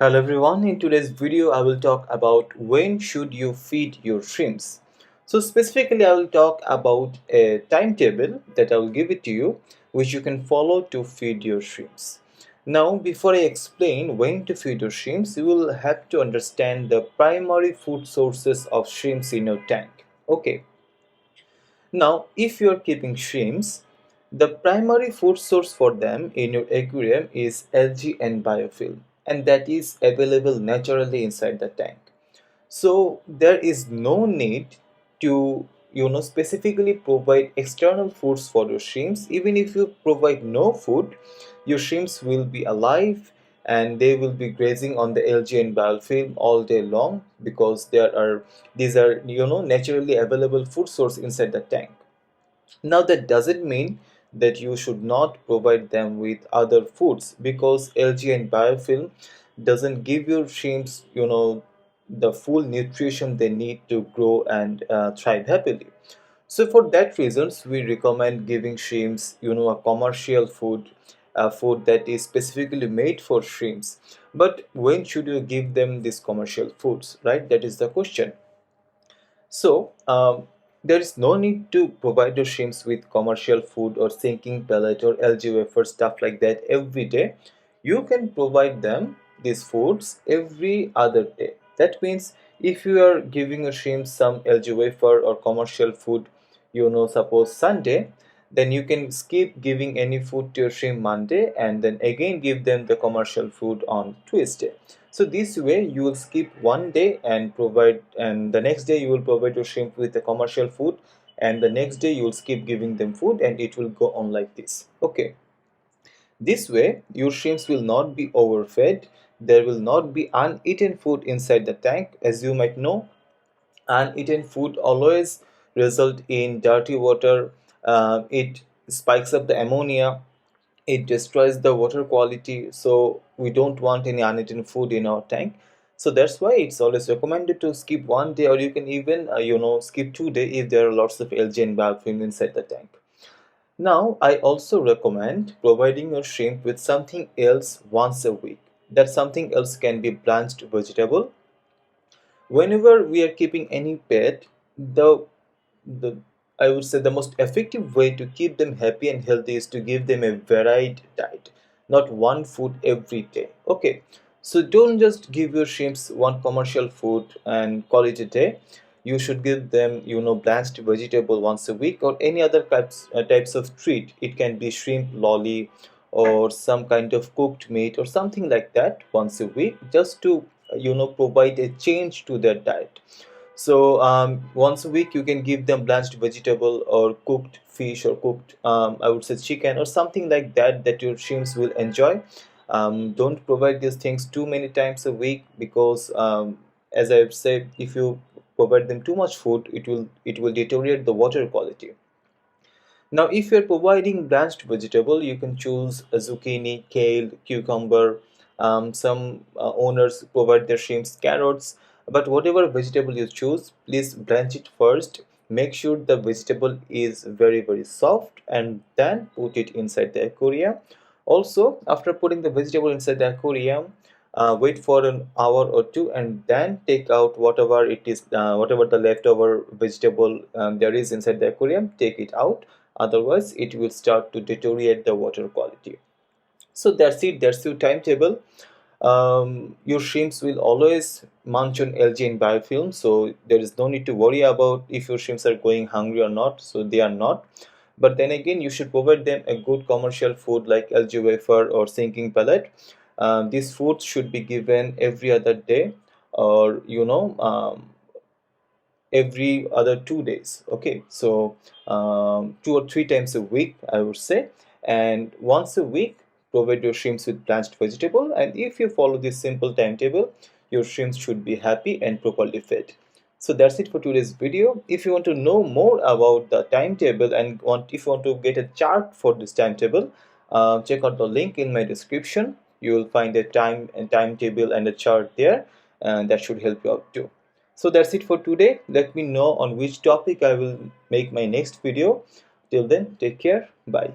Hello everyone, in today's video I will talk about when should you feed your shrimps. So specifically I will talk about a timetable that I will give it to you which you can follow to feed your shrimps. Now before I explain when to feed your shrimps, you will have to understand the primary food sources of shrimps in your tank. Okay. Now, if you are keeping shrimps, the primary food source for them in your aquarium is algae and biofilm, and that is available naturally inside the tank. So there is no need to specifically provide external foods for your shrimps. Even if you provide no food, your shrimps will be alive and they will be grazing on the algae and biofilm all day long because these are naturally available food source inside the tank. Now that doesn't mean that you should not provide them with other foods, because algae and biofilm doesn't give your shrimps the full nutrition they need to grow and thrive happily. So for that reasons we recommend giving shrimps a commercial food, a food that is specifically made for shrimps. But when should you give them these commercial foods, right? That is the question. So there is no need to provide your shrimps with commercial food or sinking pellet or algae wafer stuff like that every day. You can provide them these foods every other day. That means if you are giving your shrimps some algae wafer or commercial food, suppose Sunday, then you can skip giving any food to your shrimp Monday and then again give them the commercial food on Tuesday. So this way you will skip one day and provide, and the next day you will provide your shrimp with the commercial food, and the next day you will skip giving them food, and it will go on like this. Okay. This way your shrimps will not be overfed. There will not be uneaten food inside the tank. As you might know, uneaten food always result in dirty water. It spikes up the ammonia, it destroys the water quality, so we don't want any uneaten food in our tank. So that's why it's always recommended to skip one day, or you can even skip 2 days if there are lots of algae and biofilm inside the tank. Now I also recommend providing your shrimp with something else once a week. That something else can be blanched vegetable. Whenever we are keeping any pet, the I would say the most effective way to keep them happy and healthy is to give them a varied diet, not one food every day. Okay, so don't just give your shrimps one commercial food and call it a day. You should give them blanched vegetable once a week, or any other types of treat. It can be shrimp lolly or some kind of cooked meat or something like that once a week, just to provide a change to their diet. So once a week you can give them blanched vegetable or cooked fish or cooked I would say chicken or something like that that your shrimps will enjoy. Don't provide these things too many times a week, because as I've said, if you provide them too much food, it will deteriorate the water quality. Now, if you're providing blanched vegetable, you can choose a zucchini, kale, cucumber. Some owners provide their shrimps carrots, but whatever vegetable you choose, please blanch it first. Make sure the vegetable is very, very soft, and then put it inside the aquarium. Also, after putting the vegetable inside the aquarium, wait for an hour or two, and then take out whatever it is, whatever the leftover vegetable there is inside the aquarium. Take it out, otherwise it will start to deteriorate the water quality. So that's it, that's your timetable. Your shrimps will always munch on algae and biofilm, so there is no need to worry about if your shrimps are going hungry or not. So they are not, but then again you should provide them a good commercial food like algae wafer or sinking pellet. These foods should be given every other day, or every other 2 days. Okay, so 2 or 3 times a week I would say, and once a week provide your shrimps with blanched vegetable. And if you follow this simple timetable, your shrimps should be happy and properly fed. So that's it for today's video. If you want to know more about the timetable and if you want to get a chart for this timetable, check out the link in my description. You will find a timetable and a chart there, and that should help you out too. So that's it for today. Let me know on which topic I will make my next video. Till then, take care. Bye.